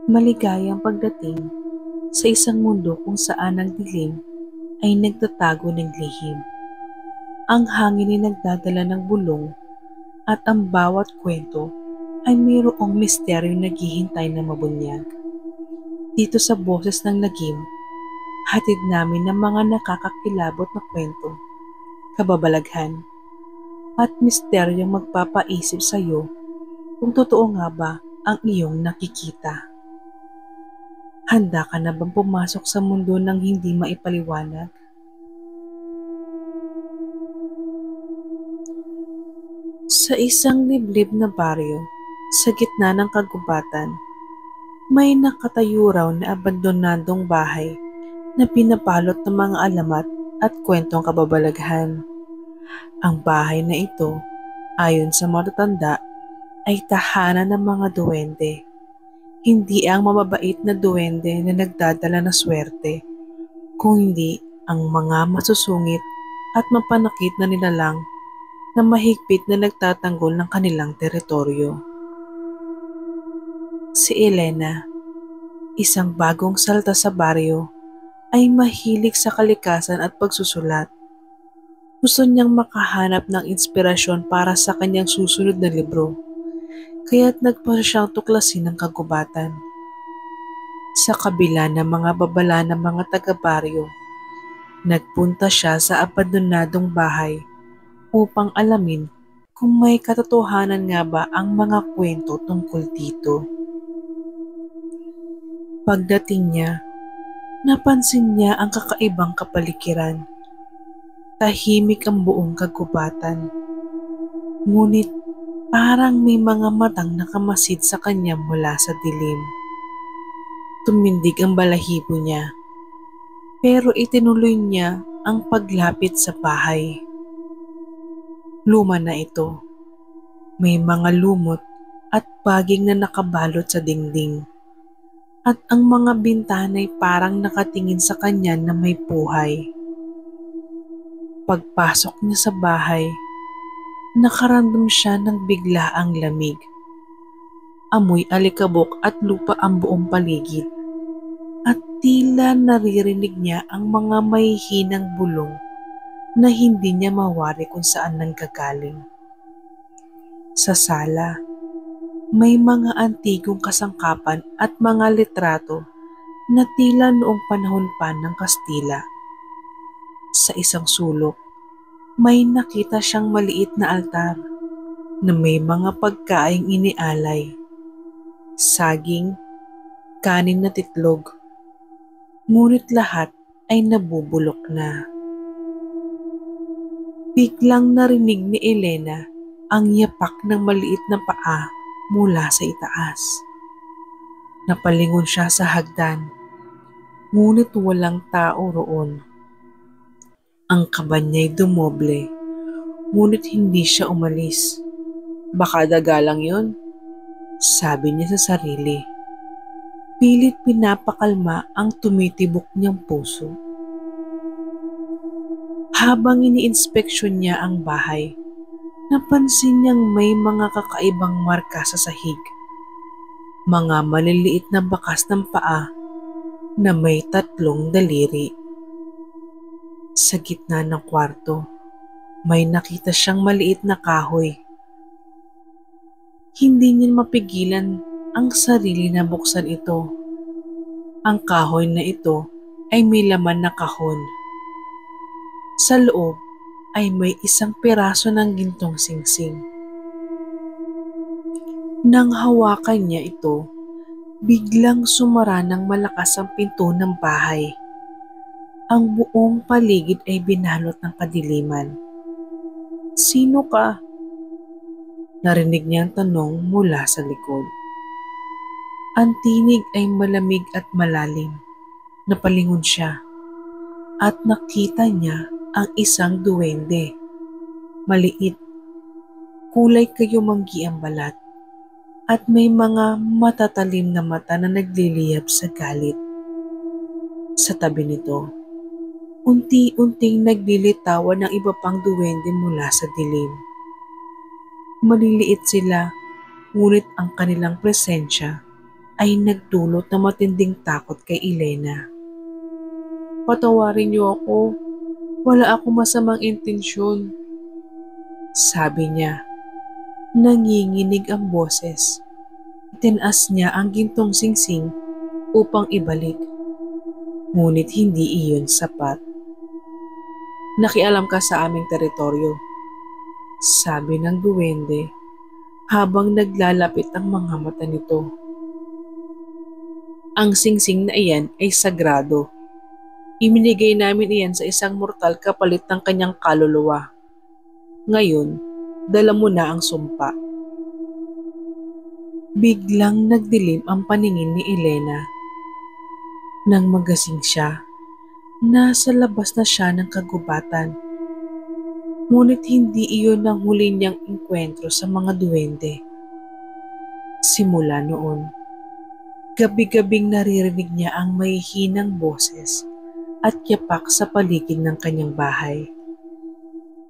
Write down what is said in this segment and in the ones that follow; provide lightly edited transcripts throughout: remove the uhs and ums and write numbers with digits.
Maligayang pagdating sa isang mundo kung saan ang dilim ay nagtatago ng lihim. Ang hangin ay nagdadala ng bulong at ang bawat kwento ay mayroong misteryong naghihintay na mabunyag. Dito sa boses ng lagim, hatid namin ng mga nakakakilabot na kwento, kababalaghan, at misteryong magpapaisip sa iyo kung totoo nga ba ang iyong nakikita. Handa ka na bang pumasok sa mundo ng hindi maipaliwanag? Sa isang liblib na baryo, sa gitna ng kagubatan, may nakatayo raw na abandonadong bahay na pinapalot ng mga alamat at kwentong kababalaghan. Ang bahay na ito, ayon sa matatanda, ay tahanan ng mga duwende. Hindi ang mababait na duwende na nagdadala ng swerte, kundi ang mga masusungit at mapanakit na nilalang na mahigpit na nagtatanggol ng kanilang teritoryo. Si Elena, isang bagong salta sa baryo, ay mahilig sa kalikasan at pagsusulat. Gusto niyang makahanap ng inspirasyon para sa kanyang susunod na libro, kaya't nagpasya siyang tuklasin ng kagubatan. Sa kabila ng mga babala ng mga taga-baryo, nagpunta siya sa abandonadong bahay upang alamin kung may katotohanan nga ba ang mga kwento tungkol dito. Pagdating niya, napansin niya ang kakaibang kapaligiran. Tahimik ang buong kagubatan. Ngunit parang may mga matang nakamasid sa kanya mula sa dilim. Tumindig ang balahibo niya, pero itinuloy niya ang paglapit sa bahay. Luma na ito. May mga lumot at baging na nakabalot sa dingding. At ang mga bintana ay parang nakatingin sa kanya na may buhay. Pagpasok niya sa bahay, nakaramdam siya ng biglaang lamig. Amoy alikabok at lupa ang buong paligid. At tila naririnig niya ang mga mahihinang bulong na hindi niya mawari kung saan nanggagaling. Sa sala, may mga antigong kasangkapan at mga litrato na tila noong panahon pa ng Kastila. Sa isang sulok, may nakita siyang maliit na altar na may mga pagkaing inialay, saging, kanin na titlog, ngunit lahat ay nabubulok na. Biglang narinig ni Elena ang yapak ng maliit na paa mula sa itaas. Napalingon siya sa hagdan, ngunit walang tao roon. Ang kaba niya'y dumoble, ngunit hindi siya umalis. Baka daga lang yun, sabi niya sa sarili. Pilit pinapakalma ang tumitibok niyang puso. Habang iniinspeksyon niya ang bahay, napansin niyang may mga kakaibang marka sa sahig. Mga maliliit na bakas ng paa na may tatlong daliri. Sa gitna ng kwarto, may nakita siyang maliit na kahoy. Hindi niya mapigilan ang sarili na buksan ito. Ang kahoy na ito ay may laman na kahon. Sa loob ay may isang piraso ng gintong singsing. Nang hawakan niya ito, biglang sumara ng malakas ang pinto ng bahay. Ang buong paligid ay binalot ng kadiliman. "Sino ka?" Narinig niya ang tanong mula sa likod. Ang tinig ay malamig at malalim. Napalingon siya at nakita niya ang isang duwende. Maliit, kulay kayumanggi ang balat at may mga matatalim na mata na nagliliyab sa galit. Sa tabi nito, unti-unting naglilitawan ng iba pang duwende mula sa dilim. Maliliit sila, ngunit ang kanilang presensya ay nagdulot ng matinding takot kay Elena. "Patawarin niyo ako. Wala akong masamang intensyon," sabi niya. Nanginginig ang boses. Itinaas niya ang gintong singsing upang ibalik. Ngunit hindi iyon sapat. "Nakialam ka sa aming teritoryo," sabi ng duwende habang naglalapit ang mga mata nito. "Ang singsing na iyan ay sagrado. Iminigay namin iyan sa isang mortal kapalit ng kanyang kaluluwa. Ngayon, dala mo na ang sumpa." Biglang nagdilim ang paningin ni Elena. Nang magasing siya, nasa labas na siya ng kagubatan. Ngunit hindi iyon ang huli niyang engkwentro sa mga duwende. Simula noon, gabi-gabing naririnig niya ang mahihinang boses at yapak sa paligid ng kanyang bahay.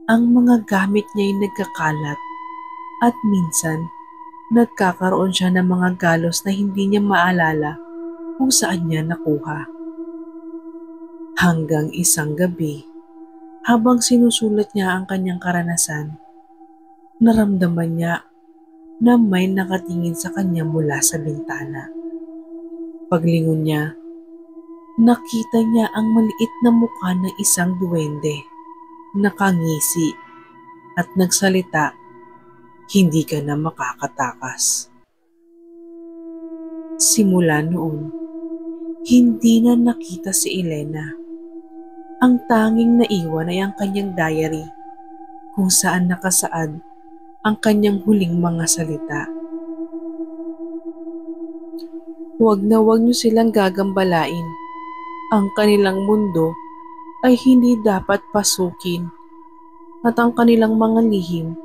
Ang mga gamit niya ay nagkakalat at minsan nagkakaroon siya ng mga galos na hindi niya maalala kung saan niya nakuha. Hanggang isang gabi, habang sinusulat niya ang kanyang karanasan, naramdaman niya na may nakatingin sa kanya mula sa bintana. Paglingon niya, nakita niya ang maliit na mukha ng isang duwende, nakangisi at nagsalita, "Hindi ka na makakatakas." Simula noon, hindi na nakita si Elena. Ang tanging naiwan ay ang kanyang diary kung saan nakasaad ang kanyang huling mga salita. "Huwag na huwag niyo silang gagambalain. Ang kanilang mundo ay hindi dapat pasukin at ang kanilang mga lihim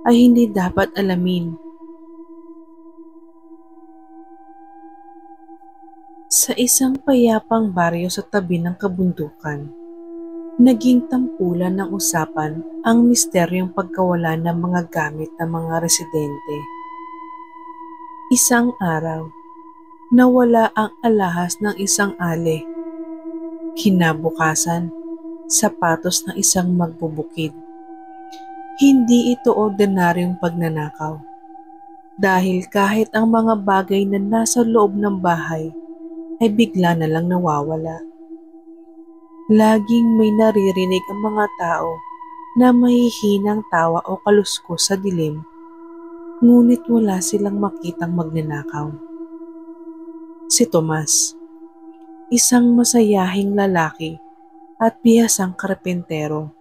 ay hindi dapat alamin." Sa isang payapang baryo sa tabi ng kabundukan, naging tampulan ng usapan ang misteryong pagkawala ng mga gamit ng mga residente. Isang araw, nawala ang alahas ng isang ale. Kinabukasan, sapatos ng isang magbubukid. Hindi ito ordinaryong pagnanakaw. Dahil kahit ang mga bagay na nasa loob ng bahay ay bigla na lang nawawala. Laging may naririnig ang mga tao na mahihinang tawa o kaluskos sa dilim, ngunit wala silang makitang magnanakaw. Si Tomas, isang masayahing lalaki at bihasang karpentero,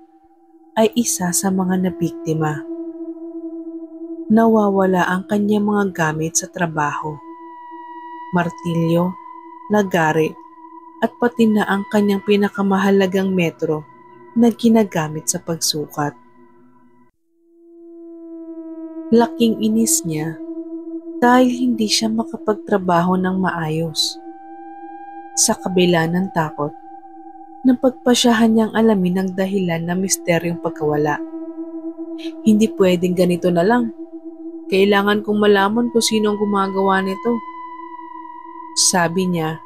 ay isa sa mga nabiktima. Nawawala ang kanyang mga gamit sa trabaho, martilyo, lagare, at pati na ang kanyang pinakamahalagang metro na ginagamit sa pagsukat. Laking inis niya dahil hindi siya makapagtrabaho ng maayos. Sa kabila ng takot, napagpasyahan niyang alamin ang dahilan ng misteryong pagkawala. "Hindi pwedeng ganito na lang. Kailangan kong malaman kung sino ang gumagawa nito," sabi niya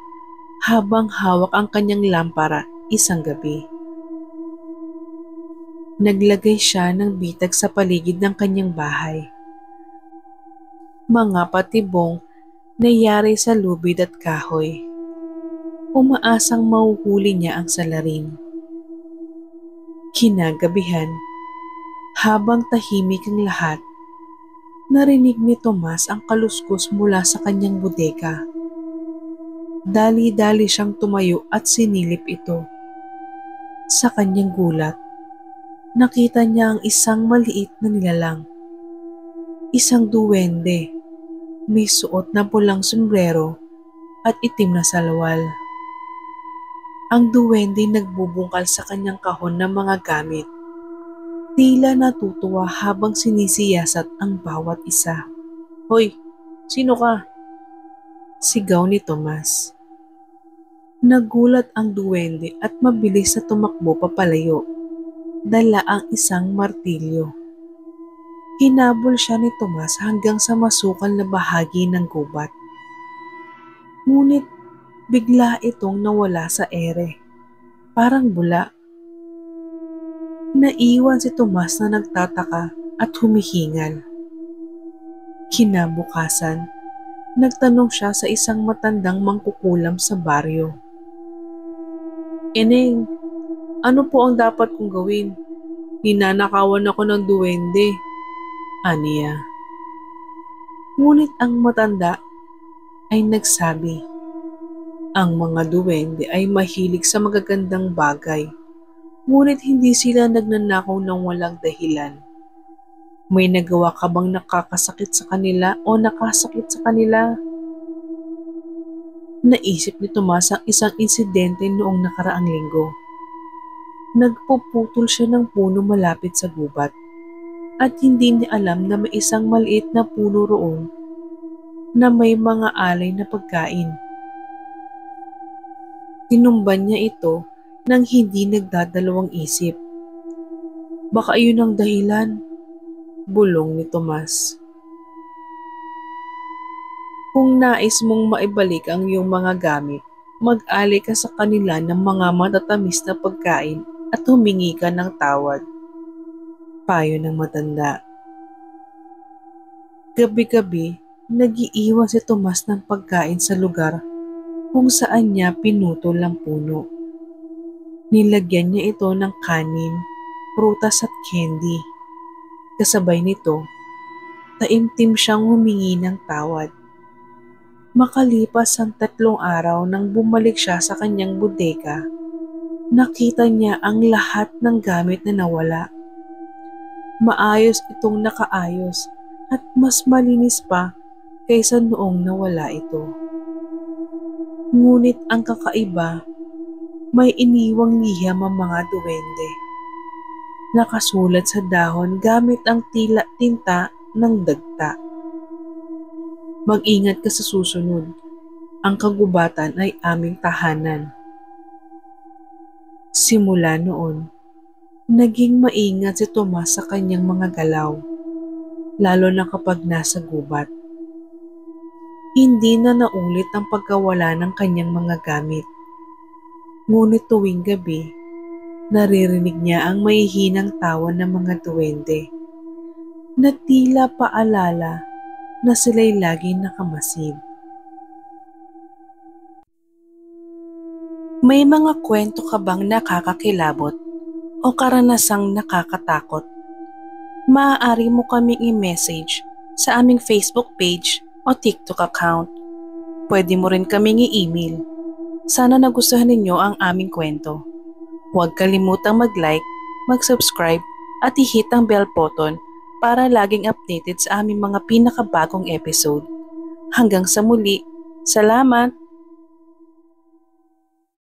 habang hawak ang kanyang lampara isang gabi. Naglagay siya ng bitag sa paligid ng kanyang bahay. Mga patibong na yari sa lubid at kahoy. Umaasang mahuhuli niya ang salarin. Kinagabihan, habang tahimik ang lahat, narinig ni Tomas ang kaluskos mula sa kanyang bodega. Dali-dali siyang tumayo at sinilip ito. Sa kanyang gulat, nakita niya ang isang maliit na nilalang. Isang duwende, may suot na pulang sombrero at itim na salwal. Ang duwende nagbubungkal sa kanyang kahon ng mga gamit. Tila natutuwa habang sinisiyasat ang bawat isa. "Hoy, sino ka?" sigaw ni Tomas. Nagulat ang duwende at mabilis na tumakbo papalayo. Dala ang isang martilyo. Hinabol siya ni Tomas hanggang sa masukal na bahagi ng gubat. Ngunit bigla itong nawala sa ere. Parang bula. Naiwan si Tomas na nagtataka at humihingal. Kinabukasan, nagtanong siya sa isang matandang mangkukulam sa baryo. "Eneng, ano po ang dapat kong gawin? Ninanakawan ako ng duwende," aniya. Ngunit ang matanda ay nagsabi, ang mga duwende ay mahilig sa magagandang bagay, ngunit hindi sila nagnanakaw ng walang dahilan. May nagawa ka bang nakakasakit sa kanila o nakasakit sa kanila? Naisip ni Tomas ang isang insidente noong nakaraang linggo. Nagpuputol siya ng puno malapit sa gubat at hindi niya alam na may isang maliit na puno roon na may mga alay na pagkain. Tinumban niya ito nang hindi nagdadalawang isip. Baka iyon ang dahilan, bulong ni Tomas. Kung nais mong maibalik ang iyong mga gamit, mag-alay ka sa kanila ng mga matatamis na pagkain at humingi ka ng tawad. Payo ng matanda. Gabi-gabi, nag-iiwan si Tomas ng pagkain sa lugar kung saan niya pinutol ang puno. Nilagyan niya ito ng kanin, prutas at candy. Kasabay nito, taimtim siyang humingi ng tawad. Makalipas ang 3 araw nang bumalik siya sa kanyang bodega, nakita niya ang lahat ng gamit na nawala. Maayos itong nakaayos at mas malinis pa kaysa noong nawala ito. Ngunit ang kakaiba, may iniwang liham ang mga duwende. Nakasulat sa dahon gamit ang tinta ng dagta. Mag-ingat ka sa susunod. Ang kagubatan ay aming tahanan. Simula noon, naging maingat si Tomas sa kanyang mga galaw, lalo na kapag nasa gubat. Hindi na naulit ang pagkawala ng kanyang mga gamit. Ngunit tuwing gabi, naririnig niya ang mahihinang tawa ng mga duwende na tila paalala na sila'y laging nakamasid. May mga kwento ka bang nakakakilabot o karanasang nakakatakot? Maaari mo kaming i-message sa aming Facebook page o TikTok account. Pwede mo rin kaming i-email. Sana nagustuhan ninyo ang aming kwento. Huwag kalimutang mag-like, mag-subscribe at i-hit ang bell button para laging updated sa aming mga pinakabagong episode. Hanggang sa muli, salamat!